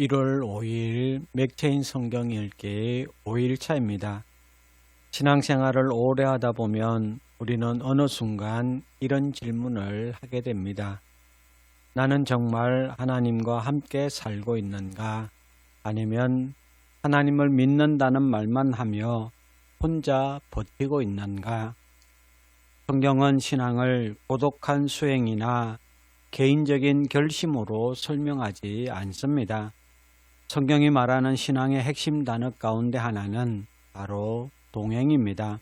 1월 5일 맥체인 성경 읽기 5일차입니다. 신앙생활을 오래 하다 보면 우리는 어느 순간 이런 질문을 하게 됩니다. 나는 정말 하나님과 함께 살고 있는가? 아니면 하나님을 믿는다는 말만 하며 혼자 버티고 있는가? 성경은 신앙을 고독한 수행이나 개인적인 결심으로 설명하지 않습니다. 성경이 말하는 신앙의 핵심 단어 가운데 하나는 바로 동행입니다.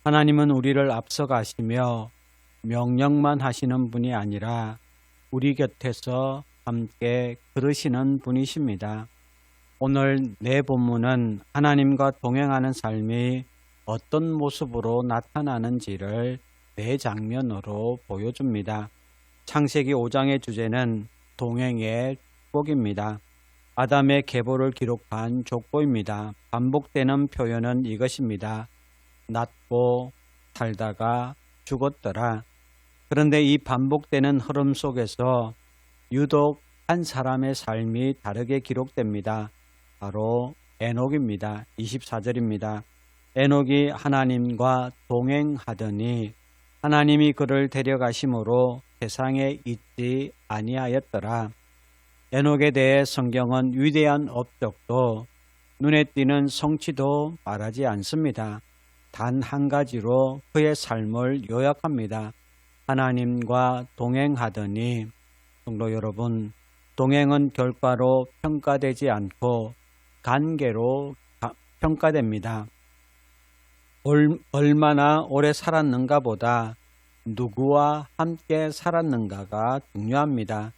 하나님은 우리를 앞서가시며 명령만 하시는 분이 아니라 우리 곁에서 함께 걸으시는 분이십니다. 오늘 내 본문은 하나님과 동행하는 삶이 어떤 모습으로 나타나는지를 네 장면으로 보여줍니다. 창세기 5장의 주제는 동행의 축복입니다. 아담의 계보를 기록한 족보입니다. 반복되는 표현은 이것입니다. 낳고 살다가 죽었더라. 그런데 이 반복되는 흐름 속에서 유독 한 사람의 삶이 다르게 기록됩니다. 바로 에녹입니다. 24절입니다. 에녹이 하나님과 동행하더니 하나님이 그를 데려가심으로 세상에 있지 아니하였더라. 에녹에 대해 성경은 위대한 업적도 눈에 띄는 성취도 말하지 않습니다. 단 한 가지로 그의 삶을 요약합니다. 하나님과 동행하더니. 성도 여러분, 동행은 결과로 평가되지 않고 관계로 평가됩니다. 얼마나 오래 살았는가 보다 누구와 함께 살았는가가 중요합니다.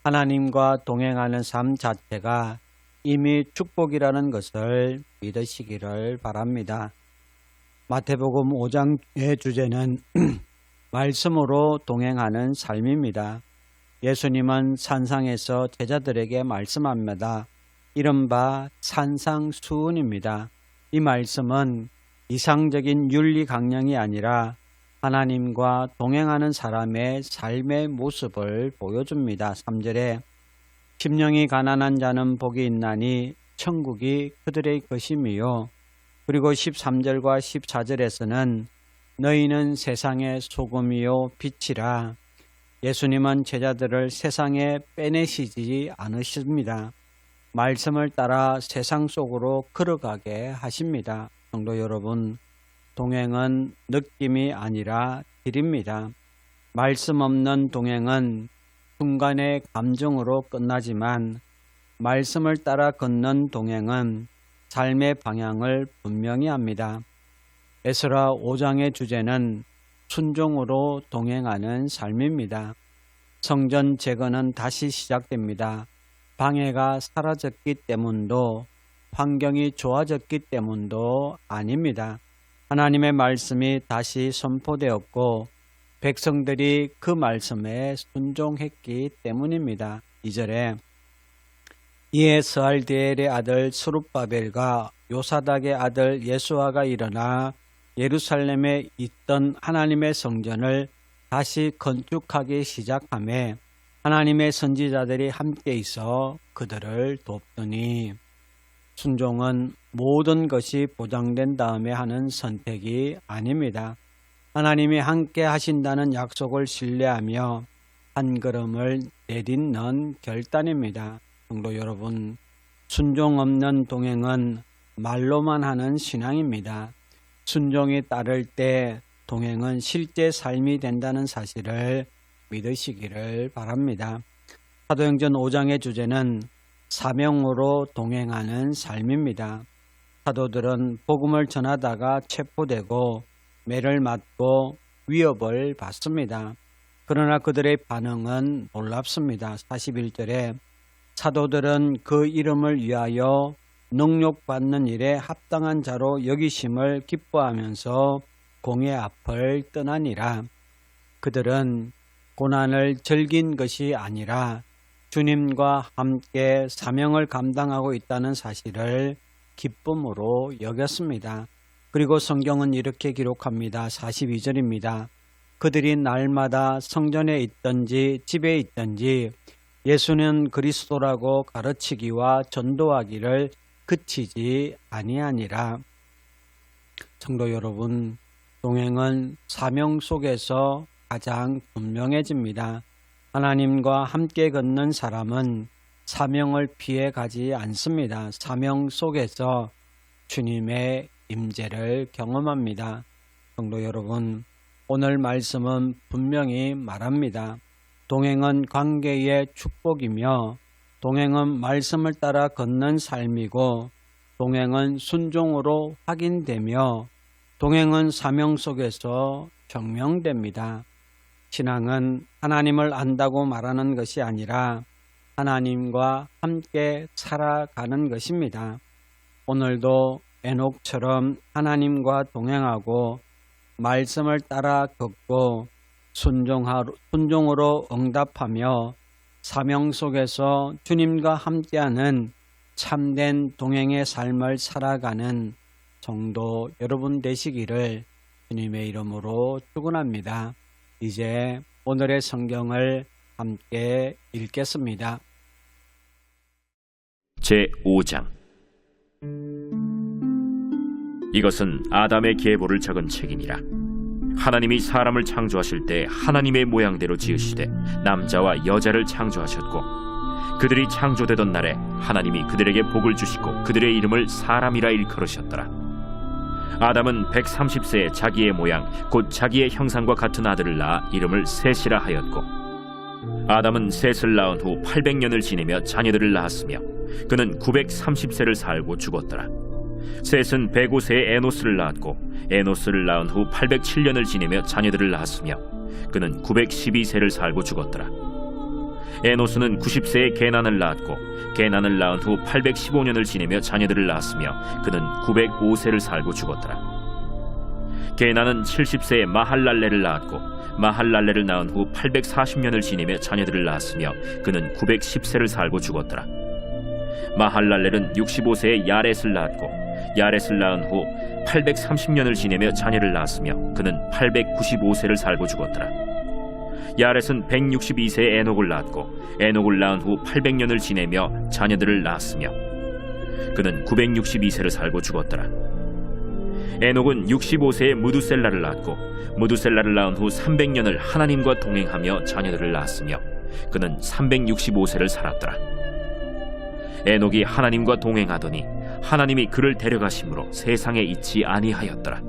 하나님과 동행하는 삶 자체가 이미 축복이라는 것을 믿으시기를 바랍니다. 마태복음 5장의 주제는 말씀으로 동행하는 삶입니다. 예수님은 산상에서 제자들에게 말씀합니다. 이른바 산상수훈입니다. 이 말씀은 이상적인 윤리 강령이 아니라 하나님과 동행하는 사람의 삶의 모습을 보여줍니다. 3절에 심령이 가난한 자는 복이 있나니 천국이 그들의 것임이요. 그리고 13절과 14절에서는 너희는 세상의 소금이요 빛이라. 예수님은 제자들을 세상에 빼내시지 않으십니다. 말씀을 따라 세상 속으로 걸어가게 하십니다. 성도 여러분, 동행은 느낌이 아니라 길입니다. 말씀 없는 동행은 순간의 감정으로 끝나지만 말씀을 따라 걷는 동행은 삶의 방향을 분명히 합니다. 에스라 5장의 주제는 순종으로 동행하는 삶입니다. 성전 재건은 다시 시작됩니다. 방해가 사라졌기 때문도 환경이 좋아졌기 때문도 아닙니다. 하나님의 말씀이 다시 선포되었고 백성들이 그 말씀에 순종했기 때문입니다. 2절에 이에 스알디엘의 아들 스룹바벨과 요사닥의 아들 예수아가 일어나 예루살렘에 있던 하나님의 성전을 다시 건축하기 시작하며 하나님의 선지자들이 함께 있어 그들을 돕더니. 순종은 모든 것이 보장된 다음에 하는 선택이 아닙니다. 하나님이 함께 하신다는 약속을 신뢰하며 한 걸음을 내딛는 결단입니다. 성도 여러분, 순종 없는 동행은 말로만 하는 신앙입니다. 순종이 따를 때 동행은 실제 삶이 된다는 사실을 믿으시기를 바랍니다. 사도행전 5장의 주제는 사명으로 동행하는 삶입니다. 사도들은 복음을 전하다가 체포되고 매를 맞고 위협을 받습니다. 그러나 그들의 반응은 놀랍습니다. 41절에 사도들은 그 이름을 위하여 능욕받는 일에 합당한 자로 여기심을 기뻐하면서 공의 앞을 떠나니라. 그들은 고난을 즐긴 것이 아니라 주님과 함께 사명을 감당하고 있다는 사실을 기쁨으로 여겼습니다. 그리고 성경은 이렇게 기록합니다. 42절입니다. 그들이 날마다 성전에 있든지 집에 있든지 예수는 그리스도라고 가르치기와 전도하기를 그치지 아니하니라. 성도 여러분, 동행은 사명 속에서 가장 분명해집니다. 하나님과 함께 걷는 사람은 사명을 피해 가지 않습니다. 사명 속에서 주님의 임재를 경험합니다. 성도 여러분, 오늘 말씀은 분명히 말합니다. 동행은 관계의 축복이며 동행은 말씀을 따라 걷는 삶이고 동행은 순종으로 확인되며 동행은 사명 속에서 증명됩니다. 신앙은 하나님을 안다고 말하는 것이 아니라 하나님과 함께 살아가는 것입니다. 오늘도 에녹처럼 하나님과 동행하고 말씀을 따라 걷고 순종으로 응답하며 사명 속에서 주님과 함께하는 참된 동행의 삶을 살아가는 성도 여러분 되시기를 주님의 이름으로 축원합니다. 이제 오늘의 성경을 함께 읽겠습니다. 제5장 이것은 아담의 계보를 적은 책이니라. 하나님이 사람을 창조하실 때 하나님의 모양대로 지으시되 남자와 여자를 창조하셨고 그들이 창조되던 날에 하나님이 그들에게 복을 주시고 그들의 이름을 사람이라 일컬으셨더라. 아담은 130세에 자기의 모양 곧 자기의 형상과 같은 아들을 낳아 이름을 셋이라 하였고 아담은 셋을 낳은 후 800년을 지내며 자녀들을 낳았으며 그는 930세를 살고 죽었더라. 셋은 105세에 에노스를 낳았고 에노스를 낳은 후 807년을 지내며 자녀들을 낳았으며 그는 912세를 살고 죽었더라. 에노스는 90세에 게난을 낳았고 게난을 낳은 후 815년을 지내며 자녀들을 낳았으며 그는 905세를 살고 죽었더라. 게난은 70세에 마할랄레를 낳았고 마할랄레를 낳은 후 840년을 지내며 자녀들을 낳았으며 그는 910세를 살고 죽었더라. 마할랄렐은 65세에 야렛을 낳았고 야렛을 낳은 후 830년을 지내며 자녀를 낳았으며 그는 895세를 살고 죽었더라. 야렛은 162세에 에녹을 낳았고 에녹을 낳은 후 800년을 지내며 자녀들을 낳았으며 그는 962세를 살고 죽었더라. 에녹은 65세에 무두셀라를 낳았고 무두셀라를 낳은 후 300년을 하나님과 동행하며 자녀들을 낳았으며 그는 365세를 살았더라. 에녹이 하나님과 동행하더니 하나님이 그를 데려가심으로 세상에 있지 아니하였더라.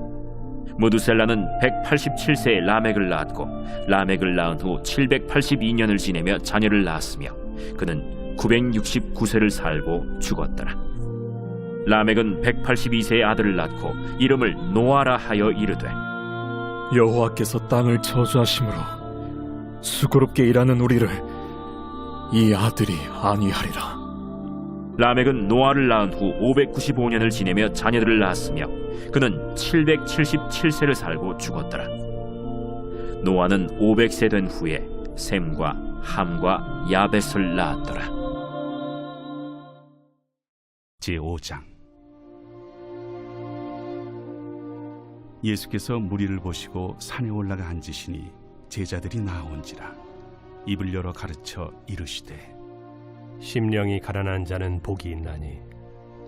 무두셀라는 187세에 라멕을 낳았고 라멕을 낳은 후 782년을 지내며 자녀를 낳았으며 그는 969세를 살고 죽었더라. 라멕은 182세의 아들을 낳고 이름을 노아라 하여 이르되 여호와께서 땅을 저주하심으로 수고롭게 일하는 우리를 이 아들이 안위하리라. 라멕은 노아를 낳은 후 595년을 지내며 자녀들을 낳았으며 그는 777세를 살고 죽었더라. 노아는 500세 된 후에 셈과 함과 야벳을 낳았더라. 제5장 예수께서 무리를 보시고 산에 올라가 앉으시니 제자들이 나아온지라. 입을 열어 가르쳐 이르시되 심령이 가난한 자는 복이 있나니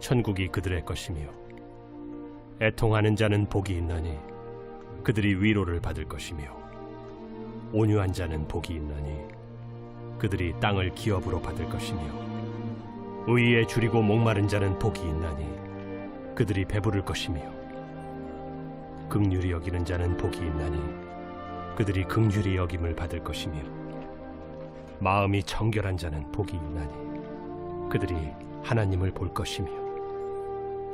천국이 그들의 것이며 애통하는 자는 복이 있나니 그들이 위로를 받을 것이며 온유한 자는 복이 있나니 그들이 땅을 기업으로 받을 것이며 의에 줄이고 목마른 자는 복이 있나니 그들이 배부를 것이며 긍휼히 여기는 자는 복이 있나니 그들이 긍휼히 여김을 받을 것이며 마음이 정결한 자는 복이 있나니 그들이 하나님을 볼 것이며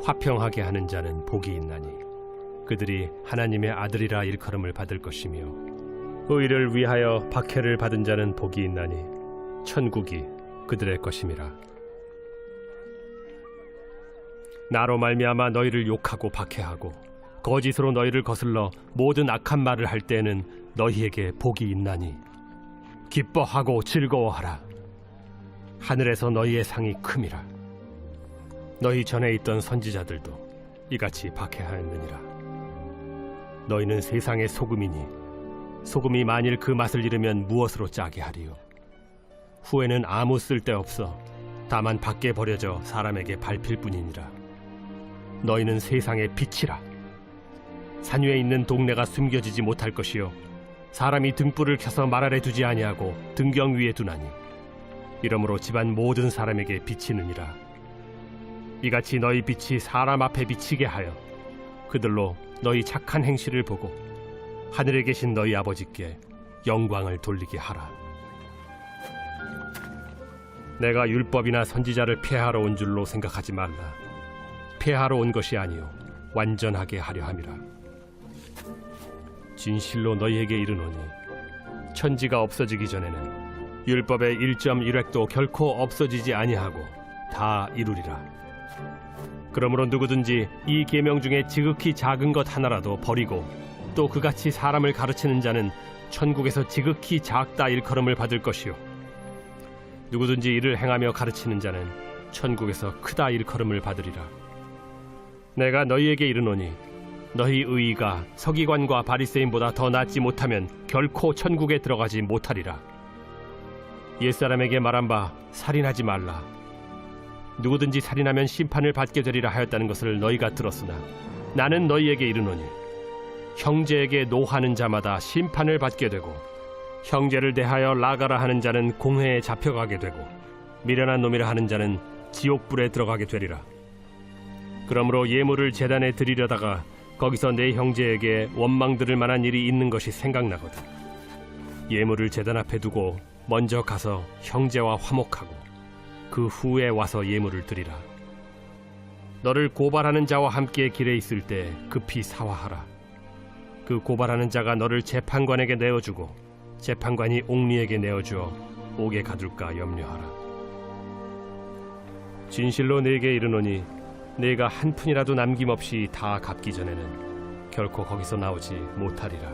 화평하게 하는 자는 복이 있나니 그들이 하나님의 아들이라 일컬음을 받을 것이며 의를 위하여 박해를 받은 자는 복이 있나니 천국이 그들의 것임이라. 나로 말미암아 너희를 욕하고 박해하고 거짓으로 너희를 거슬러 모든 악한 말을 할 때에는 너희에게 복이 있나니 기뻐하고 즐거워하라. 하늘에서 너희의 상이 큼이라. 너희 전에 있던 선지자들도 이같이 박해하였느니라. 너희는 세상의 소금이니 소금이 만일 그 맛을 잃으면 무엇으로 짜게 하리요. 후에는 아무 쓸데없어 다만 밖에 버려져 사람에게 밟힐 뿐이니라. 너희는 세상의 빛이라. 산 위에 있는 동네가 숨겨지지 못할 것이요 사람이 등불을 켜서 말 아래 두지 아니하고 등경 위에 두나니 이러므로 집안 모든 사람에게 비치느니라. 이같이 너희 빛이 사람 앞에 비치게 하여 그들로 너희 착한 행실을 보고 하늘에 계신 너희 아버지께 영광을 돌리게 하라. 내가 율법이나 선지자를 폐하러 온 줄로 생각하지 말라. 폐하러 온 것이 아니요 완전하게 하려 함이라. 진실로 너희에게 이르노니 천지가 없어지기 전에는 율법의 1.1획도 결코 없어지지 아니하고 다 이루리라. 그러므로 누구든지 이 계명 중에 지극히 작은 것 하나라도 버리고 또 그같이 사람을 가르치는 자는 천국에서 지극히 작다 일컬음을 받을 것이요 누구든지 이를 행하며 가르치는 자는 천국에서 크다 일컬음을 받으리라. 내가 너희에게 이르노니 너희 의의가 서기관과 바리새인보다 더 낫지 못하면 결코 천국에 들어가지 못하리라. 옛사람에게 말한 바 살인하지 말라. 누구든지 살인하면 심판을 받게 되리라 하였다는 것을 너희가 들었으나 나는 너희에게 이르노니 형제에게 노하는 자마다 심판을 받게 되고 형제를 대하여 나가라 하는 자는 공회에 잡혀가게 되고 미련한 놈이라 하는 자는 지옥불에 들어가게 되리라. 그러므로 예물을 제단에 드리려다가 거기서 내 형제에게 원망 들을 만한 일이 있는 것이 생각나거든 예물을 제단 앞에 두고 먼저 가서 형제와 화목하고 그 후에 와서 예물을 드리라. 너를 고발하는 자와 함께 길에 있을 때 급히 사화하라. 그 고발하는 자가 너를 재판관에게 내어주고 재판관이 옥리에게 내어주어 옥에 가둘까 염려하라. 진실로 네게 이르노니 네가 한 푼이라도 남김없이 다 갚기 전에는 결코 거기서 나오지 못하리라.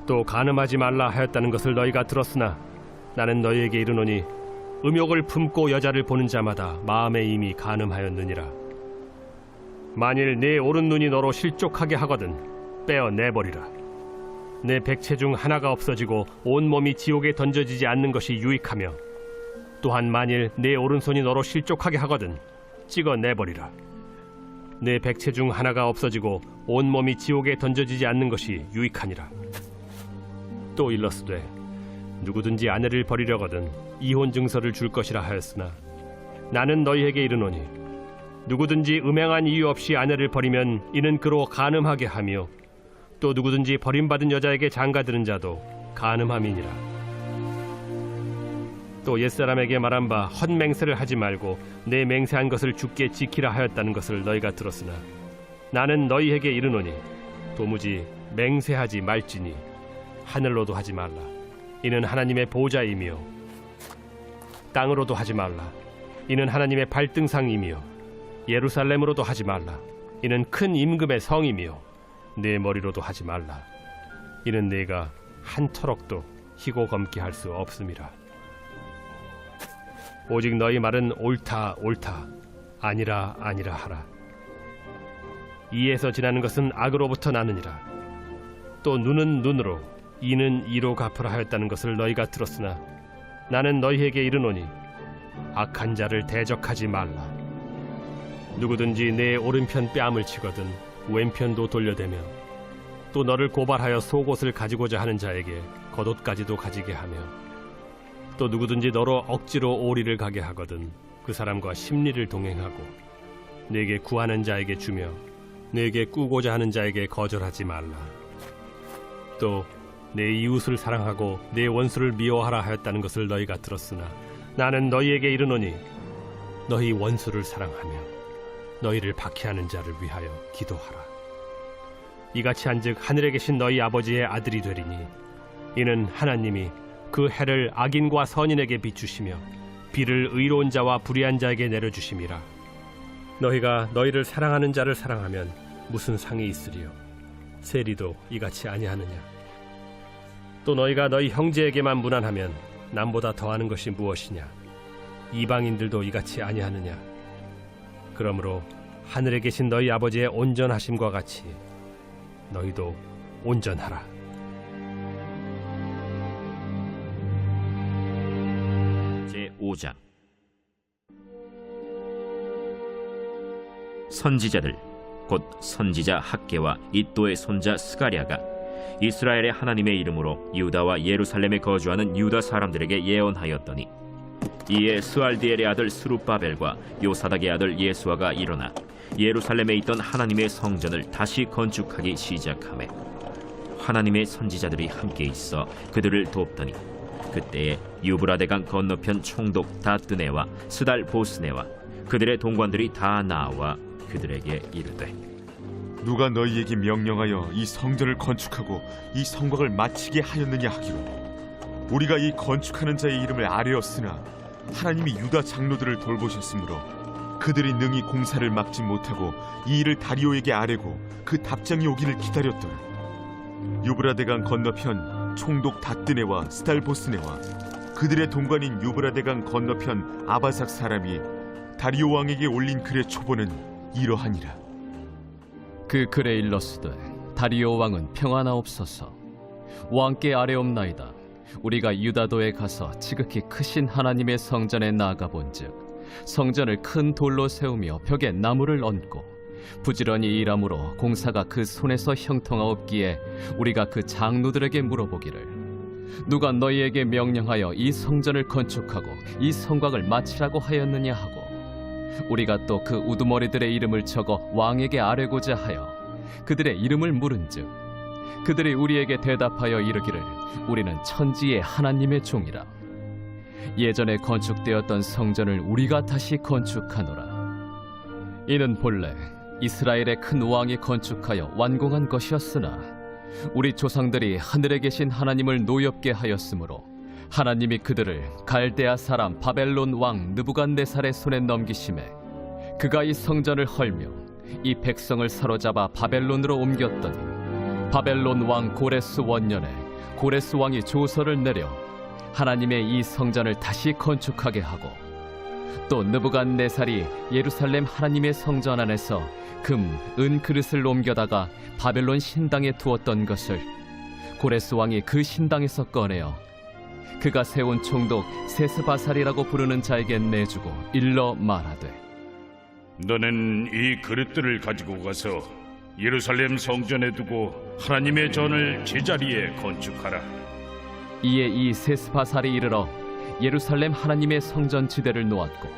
또 간음하지 말라 하였다는 것을 너희가 들었으나 나는 너희에게 이르노니 음욕을 품고 여자를 보는 자마다 마음에 이미 간음하였느니라. 만일 네 오른눈이 너로 실족하게 하거든 빼어 내버리라. 내 백체 중 하나가 없어지고 온몸이 지옥에 던져지지 않는 것이 유익하며 또한 만일 내 오른손이 너로 실족하게 하거든 찍어 내버리라. 내 백체 중 하나가 없어지고 온몸이 지옥에 던져지지 않는 것이 유익하니라. 또 일러스되 누구든지 아내를 버리려거든 이혼 증서를 줄 것이라 하였으나 나는 너희에게 이르노니 누구든지 음행한 이유 없이 아내를 버리면 이는 그로 간음하게 하며 또 누구든지 버림받은 여자에게 장가드는 자도 간음함이니라. 또 옛사람에게 말한 바 헛맹세를 하지 말고 내 맹세한 것을 주께 지키라 하였다는 것을 너희가 들었으나 나는 너희에게 이르노니 도무지 맹세하지 말지니 하늘로도 하지 말라. 이는 하나님의 보좌이며 땅으로도 하지 말라. 이는 하나님의 발등상이며 예루살렘으로도 하지 말라. 이는 큰 임금의 성이며 내 머리로도 하지 말라. 이는 내가 한 터럭도 희고 검게 할 수 없음이라. 오직 너희 말은 옳다 옳다 아니라 아니라 하라. 이에서 지나는 것은 악으로부터 나느니라. 또 눈은 눈으로 이는 이로 갚으라 하였다는 것을 너희가 들었으나 나는 너희에게 이르노니 악한 자를 대적하지 말라. 누구든지 내 오른편 뺨을 치거든 왼편도 돌려대며 또 너를 고발하여 속옷을 가지고자 하는 자에게 겉옷까지도 가지게 하며 또 누구든지 너로 억지로 오리를 가게 하거든 그 사람과 심리를 동행하고 내게 구하는 자에게 주며 내게 꾸고자 하는 자에게 거절하지 말라. 또 내 이웃을 사랑하고 내 원수를 미워하라 하였다는 것을 너희가 들었으나 나는 너희에게 이르노니 너희 원수를 사랑하며 너희를 박해하는 자를 위하여 기도하라. 이같이 한즉 하늘에 계신 너희 아버지의 아들이 되리니 이는 하나님이 그 해를 악인과 선인에게 비추시며 비를 의로운 자와 불의한 자에게 내려주심이라. 너희가 너희를 사랑하는 자를 사랑하면 무슨 상이 있으리요? 세리도 이같이 아니하느냐? 또 너희가 너희 형제에게만 무난하면 남보다 더하는 것이 무엇이냐? 이방인들도 이같이 아니하느냐? 그러므로 하늘에 계신 너희 아버지의 온전하심과 같이 너희도 온전하라. 제5장. 선지자들 곧 선지자 학개와 이또의 손자 스가랴가 이스라엘의 하나님의 이름으로 유다와 예루살렘에 거주하는 유다 사람들에게 예언하였더니, 이에 스알디엘의 아들 스룹바벨과 요사닥의 아들 예수아가 일어나 예루살렘에 있던 하나님의 성전을 다시 건축하기 시작하매, 하나님의 선지자들이 함께 있어 그들을 돕더니, 그때에 유브라데강 건너편 총독 다뜨네와 스달 보스네와 그들의 동관들이 다 나와 그들에게 이르되, 누가 너희에게 명령하여 이 성전을 건축하고 이 성곽을 마치게 하였느냐 하기로, 우리가 이 건축하는 자의 이름을 아뢰었으나 하나님이 유다 장로들을 돌보셨으므로 그들이 능히 공사를 막지 못하고 이 일을 다리오에게 아뢰고 그 답장이 오기를 기다렸더라. 유브라데강 건너편 총독 다뜨네와 스달보스네와 그들의 동관인 유브라데강 건너편 아바삭 사람이 다리오 왕에게 올린 글의 초본은 이러하니라. 그 글에 일렀으되, 다리오 왕은 평안하옵소서. 왕께 아뢰옵나이다. 우리가 유다도에 가서 지극히 크신 하나님의 성전에 나아가 본즉, 성전을 큰 돌로 세우며 벽에 나무를 얹고 부지런히 일함으로 공사가 그 손에서 형통하옵기에 우리가 그 장로들에게 물어보기를, 누가 너희에게 명령하여 이 성전을 건축하고 이 성곽을 마치라고 하였느냐 하고, 우리가 또 그 우두머리들의 이름을 적어 왕에게 아뢰고자 하여 그들의 이름을 물은즉, 그들이 우리에게 대답하여 이르기를, 우리는 천지의 하나님의 종이라. 예전에 건축되었던 성전을 우리가 다시 건축하노라. 이는 본래 이스라엘의 큰 왕이 건축하여 완공한 것이었으나, 우리 조상들이 하늘에 계신 하나님을 노엽게 하였으므로 하나님이 그들을 갈대아 사람 바벨론 왕 느부갓네살의 손에 넘기심에, 그가 이 성전을 헐며 이 백성을 사로잡아 바벨론으로 옮겼더니, 바벨론 왕 고레스 원년에 고레스 왕이 조서를 내려 하나님의 이 성전을 다시 건축하게 하고, 또 느부갓네살이 예루살렘 하나님의 성전 안에서 금, 은 그릇을 옮겨다가 바벨론 신당에 두었던 것을 고레스 왕이 그 신당에서 꺼내어 그가 세운 총독 세스바살이라고 부르는 자에게 내주고 일러 말하되, 너는 이 그릇들을 가지고 가서 예루살렘 성전에 두고 하나님의 전을 제자리에 건축하라. 이에 이 세스바살이 이르러 예루살렘 하나님의 성전 지대를 놓았고,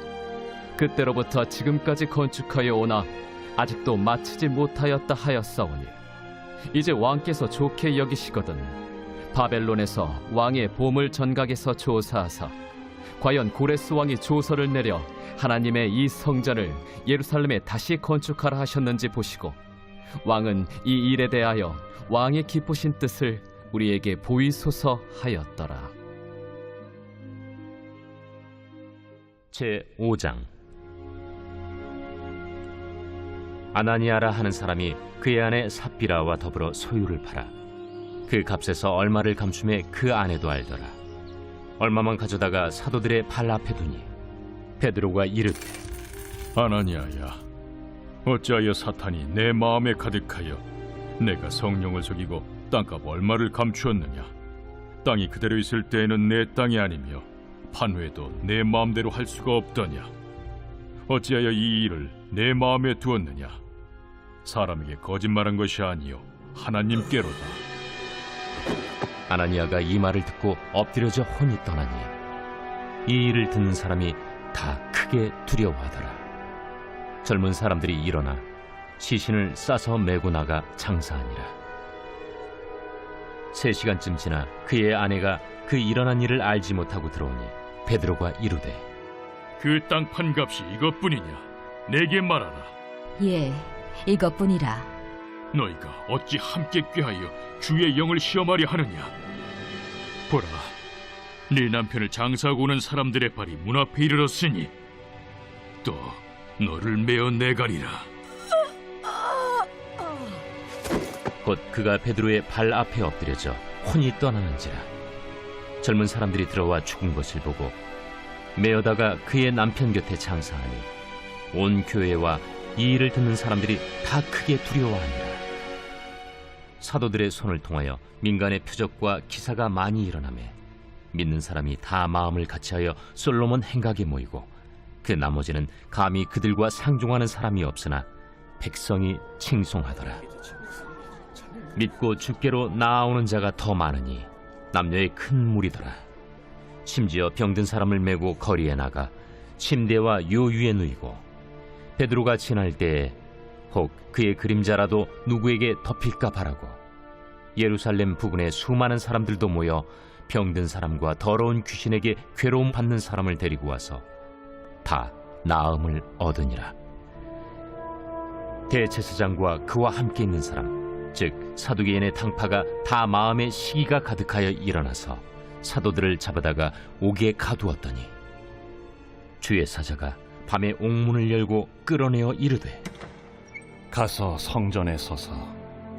그때로부터 지금까지 건축하여 오나 아직도 마치지 못하였다 하였사오니, 이제 왕께서 좋게 여기시거든 바벨론에서 왕의 보물 전각에서 조사하사 과연 고레스 왕이 조서를 내려 하나님의 이 성전을 예루살렘에 다시 건축하라 하셨는지 보시고, 왕은 이 일에 대하여 왕의 기쁘신 뜻을 우리에게 보이소서 하였더라. 제5장. 아나니아라 하는 사람이 그의 아내 삽비라와 더불어 소유를 팔아 그 값에서 얼마를 감춤해 그 아내도 알더라. 얼마만 가져다가 사도들의 발 앞에 두니, 베드로가 이르되, 아나니아야, 어찌하여 사탄이 내 마음에 가득하여 내가 성령을 속이고 땅값 얼마를 감추었느냐? 땅이 그대로 있을 때에는 내 땅이 아니며 판회도 내 마음대로 할 수가 없더냐? 어찌하여 이 일을 내 마음에 두었느냐? 사람에게 거짓말한 것이 아니요 하나님께로다. 아나니아가 이 말을 듣고 엎드려져 혼이 떠나니, 이 일을 듣는 사람이 다 크게 두려워하더라. 젊은 사람들이 일어나 시신을 싸서 메고 나가 장사하니라. 3시간쯤 지나 그의 아내가 그 일어난 일을 알지 못하고 들어오니, 베드로가 이르되, 그 땅 판값이 이것뿐이냐? 내게 말하라. 예, 이것뿐이라. 너희가 어찌 함께 꾀하여 주의 영을 시험하려 하느냐? 보라, 네 남편을 장사하고 오는 사람들의 발이 문 앞에 이르렀으니 또 너를 메어 내가리라. 곧 그가 베드로의 발 앞에 엎드려져 혼이 떠나는지라. 젊은 사람들이 들어와 죽은 것을 보고 메어다가 그의 남편 곁에 장사하니, 온 교회와 이 일을 듣는 사람들이 다 크게 두려워하니라. 사도들의 손을 통하여 민간의 표적과 기사가 많이 일어나매 믿는 사람이 다 마음을 같이하여 솔로몬 행각에 모이고 그 나머지는 감히 그들과 상종하는 사람이 없으나 백성이 칭송하더라. 믿고 주께로 나아오는 자가 더 많으니 남녀의 큰 무리더라. 심지어 병든 사람을 메고 거리에 나가 침대와 요유에 누이고 베드로가 지날 때에 혹 그의 그림자라도 누구에게 덮일까 바라고 예루살렘 부근에 수많은 사람들도 모여 병든 사람과 더러운 귀신에게 괴로움 받는 사람을 데리고 와서 다 나음을 얻으니라. 대제사장과 그와 함께 있는 사람, 즉 사두개인의 당파가 다 마음에 시기가 가득하여 일어나서 사도들을 잡아다가 옥에 가두었더니 주의 사자가 밤에 옥문을 열고 끌어내어 이르되 가서 성전에 서서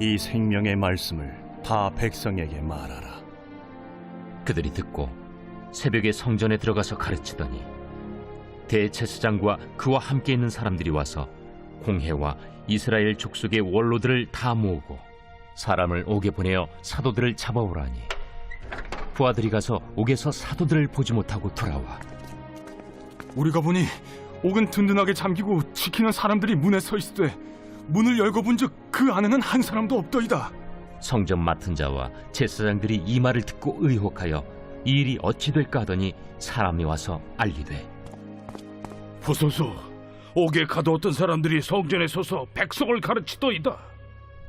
이 생명의 말씀을 다 백성에게 말하라. 그들이 듣고 새벽에 성전에 들어가서 가르치더니 대제사장과 그와 함께 있는 사람들이 와서 공회와 이스라엘 족속의 원로들을 다 모으고 사람을 옥에 보내어 사도들을 잡아오라니 부하들이 가서 옥에서 사도들을 보지 못하고 돌아와 우리가 보니 옥은 든든하게 잠기고 지키는 사람들이 문에 서 있으되 문을 열고 본즉 그 안에는 한 사람도 없더이다. 성전 맡은 자와 제사장들이 이 말을 듣고 의혹하여 이 일이 어찌 될까 하더니 사람이 와서 알리되 보소서, 옥에 가두었던 사람들이 성전에 서서 백성을 가르치더이다.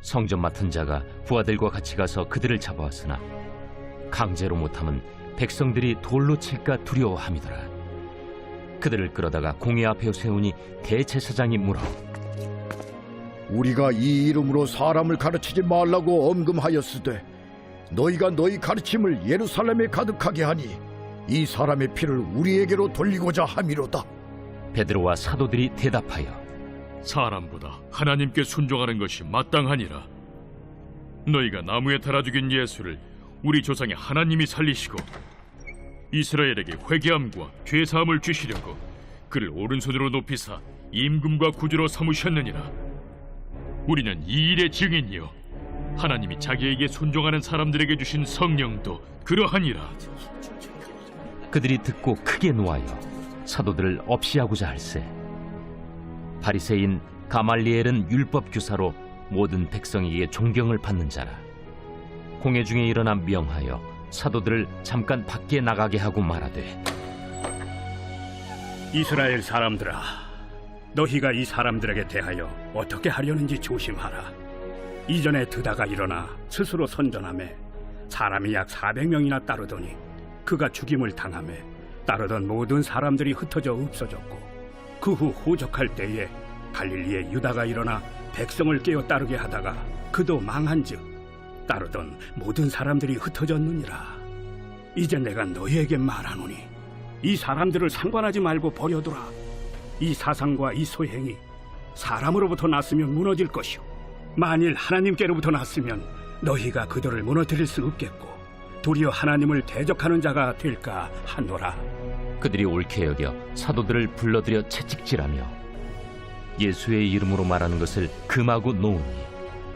성전 맡은 자가 부하들과 같이 가서 그들을 잡아왔으나 강제로 못하면 백성들이 돌로 칠까 두려워함이더라. 그들을 끌어다가 공회 앞에 세우니 대제사장이 물어 우리가 이 이름으로 사람을 가르치지 말라고 엄금하였으되 너희가 너희 가르침을 예루살렘에 가득하게 하니 이 사람의 피를 우리에게로 돌리고자 함이로다. 베드로와 사도들이 대답하여 사람보다 하나님께 순종하는 것이 마땅하니라. 너희가 나무에 달아 죽인 예수를 우리 조상의 하나님이 살리시고 이스라엘에게 회개함과 죄사함을 주시려고 그를 오른손으로 높이사 임금과 구주로 삼으셨느니라. 우리는 이 일의 증인이요 하나님이 자기에게 순종하는 사람들에게 주신 성령도 그러하니라. 그들이 듣고 크게 노하여 사도들을 없이하고자 할세 바리새인 가말리엘은 율법 교사로 모든 백성에게 존경을 받는 자라. 공회 중에 일어나 명하여 사도들을 잠깐 밖에 나가게 하고 말하되 이스라엘 사람들아, 너희가 이 사람들에게 대하여 어떻게 하려는지 조심하라. 이전에 드다가 일어나 스스로 선전하며 사람이 약 400명이나 따르더니 그가 죽임을 당하며 따르던 모든 사람들이 흩어져 없어졌고 그 후 호적할 때에 갈릴리에 유다가 일어나 백성을 깨어 따르게 하다가 그도 망한즉 따르던 모든 사람들이 흩어졌느니라. 이제 내가 너희에게 말하노니 이 사람들을 상관하지 말고 버려두라. 이 사상과 이 소행이 사람으로부터 났으면 무너질 것이요 만일 하나님께로부터 났으면 너희가 그들을 무너뜨릴 수 없겠고 도리어 하나님을 대적하는 자가 될까 하노라. 그들이 옳게 여겨 사도들을 불러들여 채찍질하며 예수의 이름으로 말하는 것을 금하고 놓으니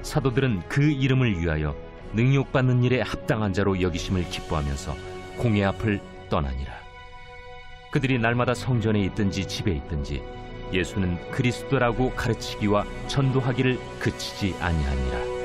사도들은 그 이름을 위하여 능욕받는 일에 합당한 자로 여기심을 기뻐하면서 공회 앞을 떠나니라. 그들이 날마다 성전에 있든지 집에 있든지 예수는 그리스도라고 가르치기와 전도하기를 그치지 아니하니라.